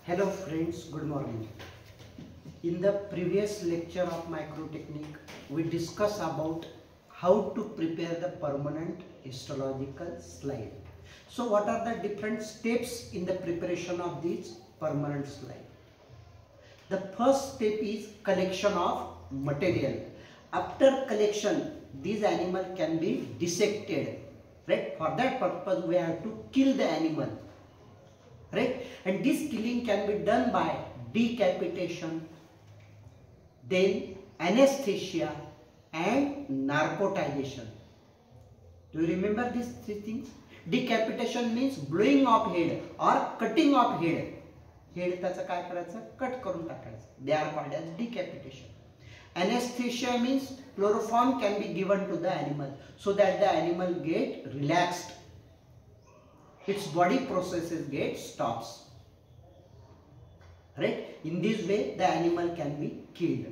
Hello friends, good morning. In the previous lecture of microtechnique, we discussed about how to prepare the permanent histological slide. So what are the different steps in the preparation of this permanent slide? The first step is collection of material. After collection, this animal can be dissected. Right? For that purpose, we have to kill the animal. Right? And this killing can be done by decapitation, then anesthesia and narcotization. Do you remember these three things? Decapitation means blowing off head or cutting off head. Head त्याचं काय करायचं? Cut करून टाकायचं. They are called as decapitation. Anesthesia means chloroform can be given to the animal so that the animal get relaxed. Its body processes get stops. Right? In this way, the animal can be killed.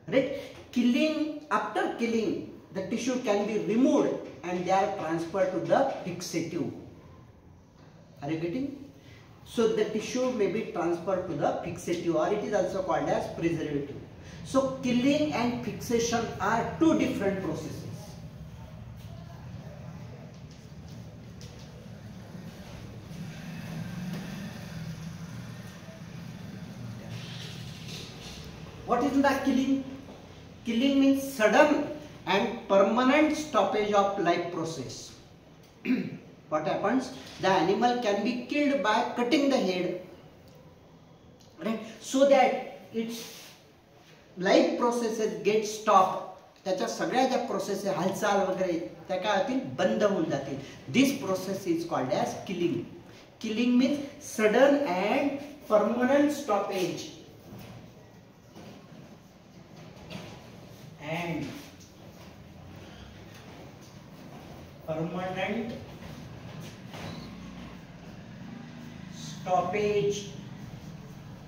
Right? Killing, after killing, the tissue can be removed and they are transferred to the fixative. Are you getting? So the tissue may be transferred to the fixative, or it is also called as preservative. So killing and fixation are two different processes. What is the killing? Killing means sudden and permanent stoppage of life process. What happens? The animal can be killed by cutting the head, right? So that its life processes get stopped. त्याच्या सगळ्या ज्या process आहे, हालचाल वगैरे त्या काय होतील? बंद होऊन जातील. This process is called as killing. Killing means sudden and permanent stoppage. And permanent stoppage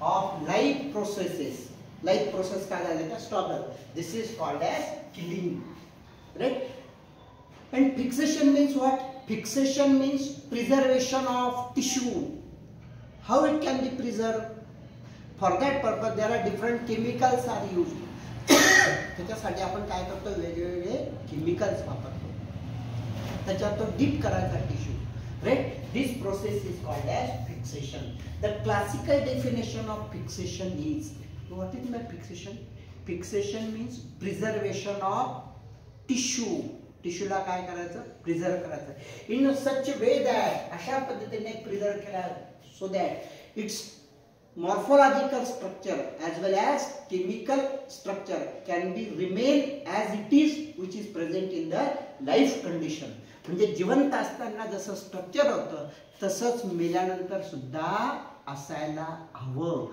of life processes. Life process काय झाले तर stop झालं. This is called as killing, right? And fixation means what? Fixation means preservation of tissue. How it can be preserved? For that purpose, there are different chemicals are used. त्याच्यासाठी आपण काय करतो? वेगवेगळे chemicals वापरतो. त्याच्यात तो deep करायचा tissue. Right? This process is called as fixation. The classical definition of fixation is, what is my fixation? Fixation means preservation of tissue. Tissue ला काय करायचं? Preserve करायचं. In such a way that अशा पद्धतीने preserve केला so that its morphological structure as well as chemical structure can be remain as it is, which is present in the life condition. म्हणजे जिवंत असताना जसं स्ट्रक्चर होतं तसंच मेल्यानंतर सुद्धा असायला हवं.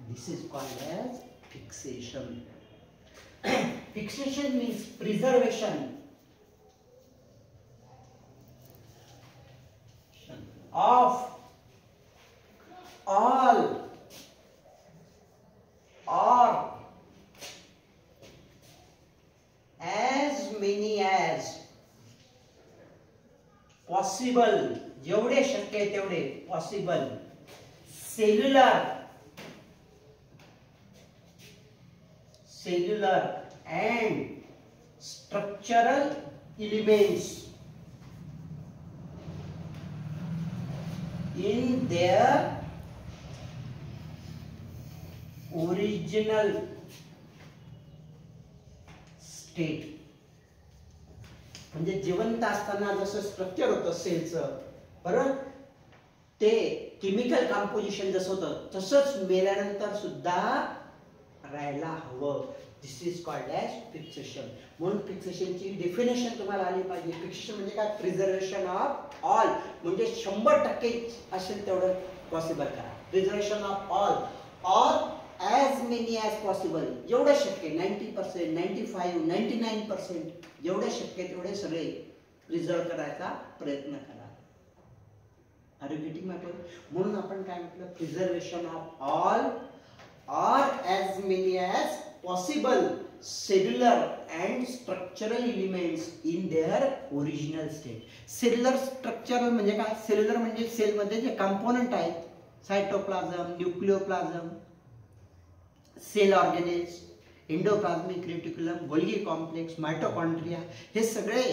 This is called as fixation. Fixation means preservation of all or as many as possible, जेवढे शक्य आहे तेवढे possible cellular and structural elements in their original state. म्हणजे जिवंत असताना जसं स्ट्रक्चर होतं सेलचं, बरोबर, ते केमिकल कंपोजिशन जसं होतं तसंच मेल्यानंतर सुद्धा राहायला हवं. This is called as fixation. म्हणून फिक्सेशनची डेफिनेशन तुम्हाला आली पाहिजे. फिक्सेशन म्हणजे काय? प्रिझर्वेशन ऑफ ऑल, म्हणजे 100% असेल तेवढं पॉसिबल करा. Preservation of all or as many as possible, जेवढं शक्य 90%, 95%, 99% जेवढे शक्य तेवढे सगळे प्रिझर्व करायचा प्रयत्न करा. Are you getting my point? म्हणून आपण काय म्हटलं? Preservation of all or as many as possible cellular and structural elements in their original state. Cellular structural म्हणजे काय? सेल्युलर म्हणजे सेल मध्ये जे कंपोनेंट आहेत cytoplasm, nucleoplasm, cell organelles, endoplasmic reticulum, Golgi complex, mitochondria, हे सगळे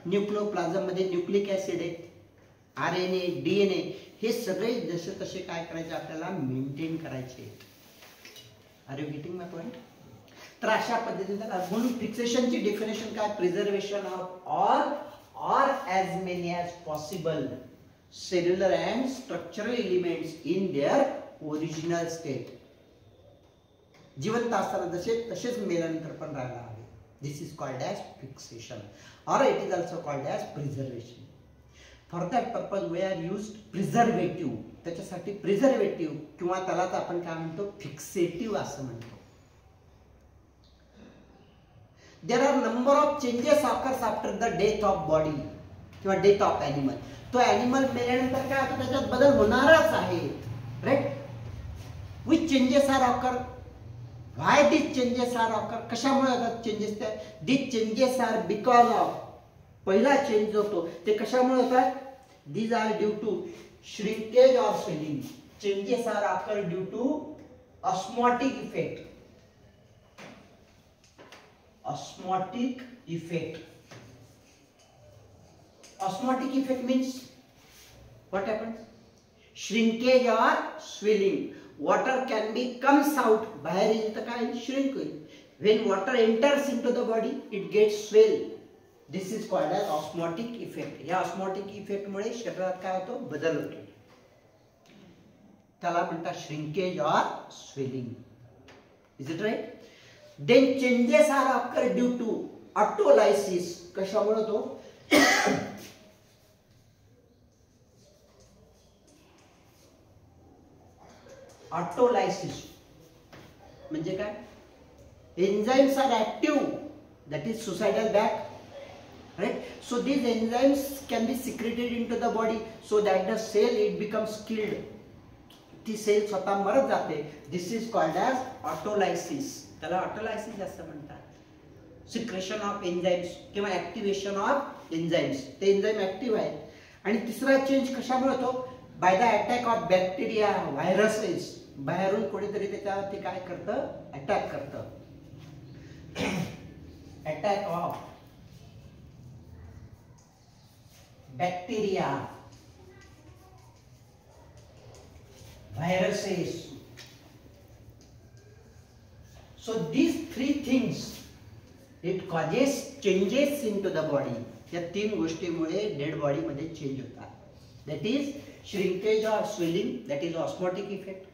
न्यूक्लिओप्लाझम मध्ये nucleic acid आहेत, RNA, DNA, हे सगळे जसे तसे काय करायचे आपल्याला मेंटेन करायचे. Are you getting my point? तर अशा पद्धतीने म्हणून फिक्सेशनची डेफिनेशन काय? Preservation of or as many as possible cellular and structural elements in their original state. जिवंत असताना जसे तसेच मेल्यानंतर पण राहायला हवे. This is called as fixation और it is also called as preservation. For that purpose we are used preservative. त्याच्यासाठी preservative किंवा त्यालाच आपण काय म्हणतो फिक्सेटिव्ह असं म्हणतो. There are number of changes occurs after the death of body किंवा डेथ ऑफ ॲनिमल. तो ॲनिमल मेल्यानंतर काय होतं त्याच्यात बदल होणारच आहेत. Right? Which changes are occur? Why this changes are occur? कशामुळे होतात चेंजेस? त्या this changes are because of, पहिला चेंज होतो ते कशामुळे होतात? These are due to shrinkage or swelling. Changes are occur due to osmotic effect. Osmotic effect. Osmotic effect means what happens? Shrinkage or swelling. Water can be comes out. बाहेर येईल तर काय shrink होईल. When water enters into the body, it gets swell. This is called as osmotic effect. या osmotic effect मुळे शरीरात काय होतो? बदल होतो. त्याला म्हणतात shrinkage or swelling. Is it right? Then changes are occur due to autolysis. कशामुळे तो? ऑटोलायसिस म्हणजे काय? Enzymes are active, that is suicidal back, right? So these enzymes can be secreted into the body so that the cell it becomes killed. ती cell स्वतः मरत जाते. This is called as autolysis. त्याला ऑटोलायसिस असं म्हणतात. Secretion of enzymes किंवा activation of enzymes. ते enzyme active आहेत. आणि तिसरा चेंज कशामुळे होतो? By the attack of bacteria, viruses. बाहेरून कोणीतरी त्याच्यावरती काय करतं? अटॅक करतं. Attack of bacteria, viruses. So these three things it causes changes into the body. या तीन गोष्टीमुळे डेड बॉडी मध्ये चेंज होतात. That is shrinkage or swelling, that is osmotic effect.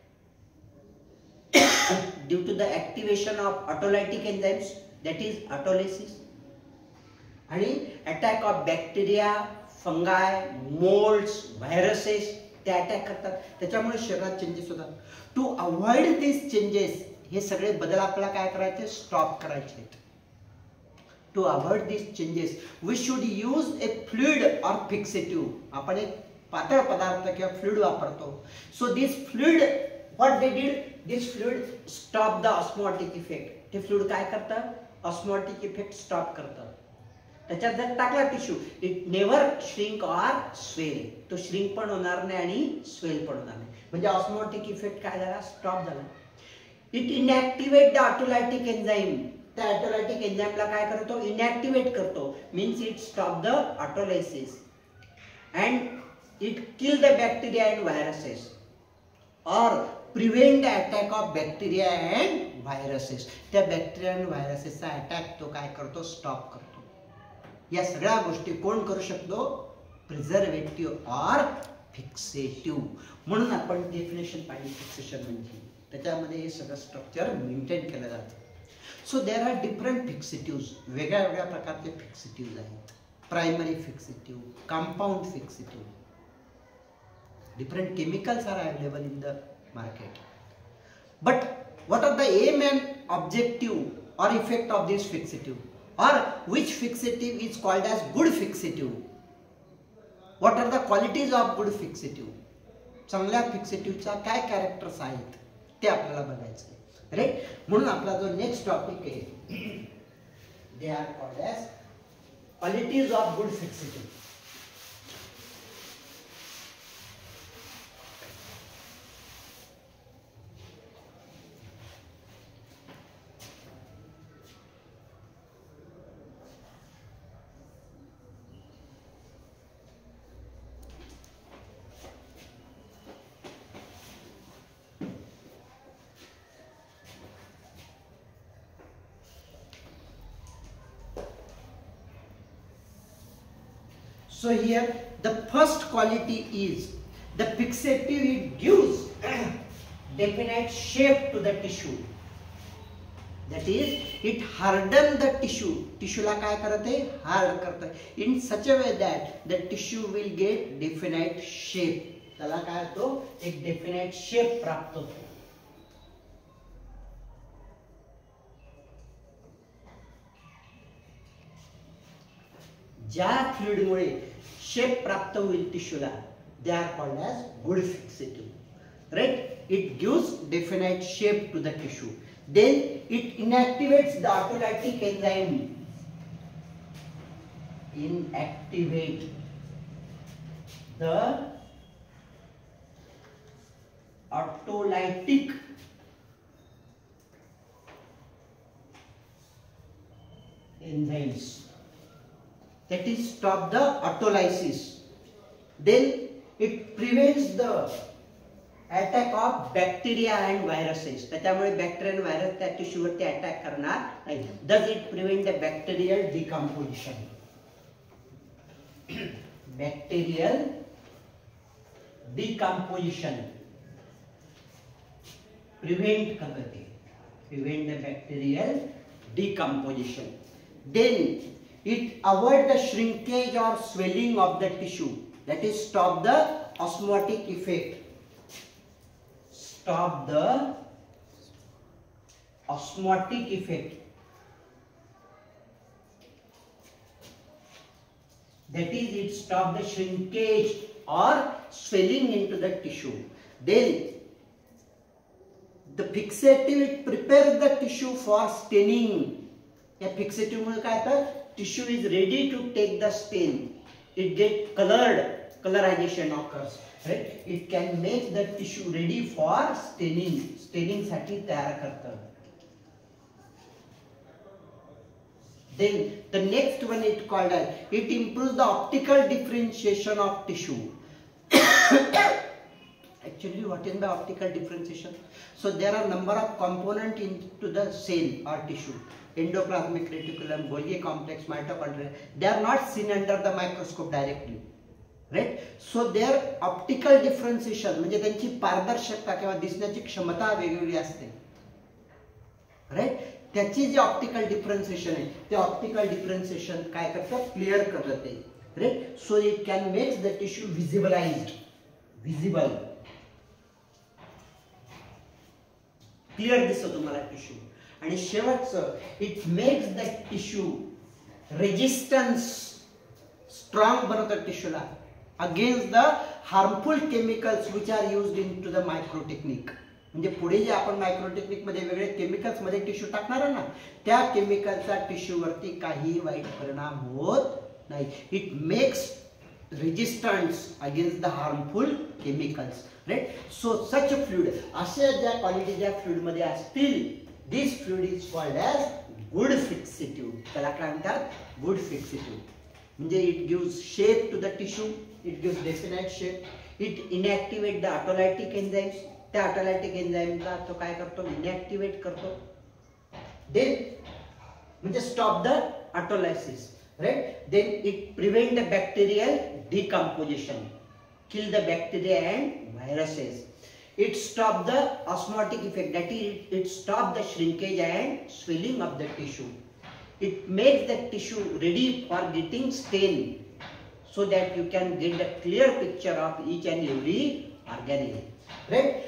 Due to the activation of autolytic enzymes, that is autolysis. आणि attack of bacteria, fungi, molds, viruses ते attack करतात. त्याच्यामुळे शरीरात चेंजेस होतात. टू अवॉइड दिस चेंजेस, हे सगळे बदल आपल्याला काय करायचे? स्टॉप करायचे. To avoid this changes we should use a fluid or fixative. आपण एक पातळ पदार्थ किंवा फ्लुइड वापरतो. So this fluid what they did? This fluid stop the osmotic effect. ते फ्लुइड काय करतं? ऑस्मोटिक इफेक्ट स्टॉप करतं. त्याच्यात जर टाकला tissue, it never shrink or swell. तो श्रिंक पण होणार नाही आणि स्वेल पण होणार नाही. म्हणजे ऑस्मोटिक इफेक्ट काय झाला? स्टॉप झाला. It inactivate the autolytic enzyme. त्या ऑटोलायटिक एन्झाइमला काय करतो? इनॅक्टिव्हेट करतो. Means it stop the autolysis and it kill the bacteria and viruses और prevent the attack of bacteria and viruses. त्या बॅक्टेरिया अँड व्हायरसेसचा अटॅक तो काय करतो? स्टॉप करतो. या सगळ्या गोष्टी कोण करू शकतो? Preservative or fixative. म्हणून आपण डेफिनेशन पाहिली फिक्सेशन म्हणजे त्याच्यामध्ये हे सगळं स्ट्रक्चर मेंटेन केलं जातं. So there are different fixative. वेगळ्या वेगळ्या प्रकारचे फिक्सेटिव्ह आहेत. Primary fixative, compound fixative. Different chemicals are available in the market. But what are the aim and objective or effect of this fixative? Or which fixative is called as good fixative? What are the qualities of good fixative? चांगल्या फिक्सेटिव्हचा काय characters आहेत ते आपल्याला बघायचं आहे. Right? म्हणून आपला जो नेक्स्ट टॉपिक आहे they are called as qualities of good fixative. So here the first quality is the fixative. It gives definite shape to the tissue. That is, it hardens the tissue. Tissue ला काय करते? Hard करते. In such a way that the tissue will get definite shape. त्याला काय होतो? एक definite shape प्राप्त होतो. ज्या फ्लुइड मुळे शेप प्राप्त होईल टिश्यूला, they are called as good fixative. Right? It gives definite shape to the tissue. Then it inactivates the autolytic enzyme. Inactivate the autolytic enzymes. That is, stop the autolysis. Then it prevents the attack of bacteria and viruses. त्यामुळे bacteria आणि virus त्या tissue वरती attack करणार नाही. Does it prevent the bacterial decomposition? Bacterial decomposition. Prevent करते. Prevent the bacterial decomposition. Then it avoid the shrinkage or swelling of the tissue. That is, stop the osmotic effect. Stop the osmotic effect. That is, it stop the shrinkage or swelling into the tissue. Then the fixative, it prepares the tissue for staining. या fixative मुळे काय होतं? Tissue is ready to take the stain. It get colored. Colorization occurs. Right? It can make the tissue ready for staining. Staining साठी तयार करतं. Then the next one it called as, it improves the optical differentiation of tissue. Actually, what is the optical differentiation? So there are number of components into the cell or tissue. Endoplasmic reticulum, Golgi complex, mitochondria. They are not seen under the microscope directly. Right? So their optical differentiation, म्हणजे त्यांची पारदर्शकता किंवा दिसण्याची क्षमता वेगवेगळी असते. Right? त्याची जी optical differentiation आहे, ते ऑप्टिकल डिफरन्सिएशन काय करतात? क्लिअर करते. Right? So it can make the tissue visibilized. Visible. Clear दिसतो तुम्हाला टिश्यू. आणि शेवटचं, it makes the tissue resistance strong बनवतात टिश्यूला against the harmful chemicals which are used in to the microtechnique. म्हणजे पुढे जे आपण मायक्रोटेक्निक मध्ये वेगळे केमिकल्स मध्ये टिश्यू टाकणार ना, त्या केमिकलचा टिश्यू वरती काही वाईट परिणाम होत नाही. It makes resistance against the harmful chemicals. Right? So such a fluid, अशा ज्या क्वालिटी ज्या फ्लुइड मध्ये असतील, this fluid is called as good fixative. त्याला काय म्हणतात? Good fixative. म्हणजे it gives shape to the tissue, it gives definite shape, it inactivate the autolytic enzymes. त्या autolytic enzymeला तो काय करतो? Inactivate करतो. Then म्हणजे stop the autolysis. Right? Then it prevent the bacterial decomposition, kill the bacteria and viruses. It stop the osmotic effect, that is, it stop the shrinkage and swelling of the tissue. It makes the tissue ready for getting stain, so that you can get a clear picture of each and every organism. Right?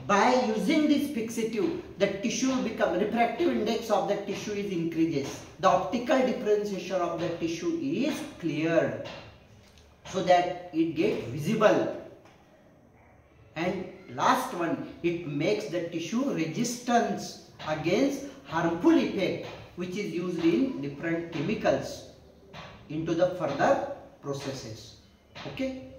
By using this fixative, the tissue become, refractive index of the tissue is increases. The optical differentiation of the tissue is cleared, so that it gets visible. And last one, it makes the tissue resistance against harmful effect, which is used in different chemicals into the further processes. Okay.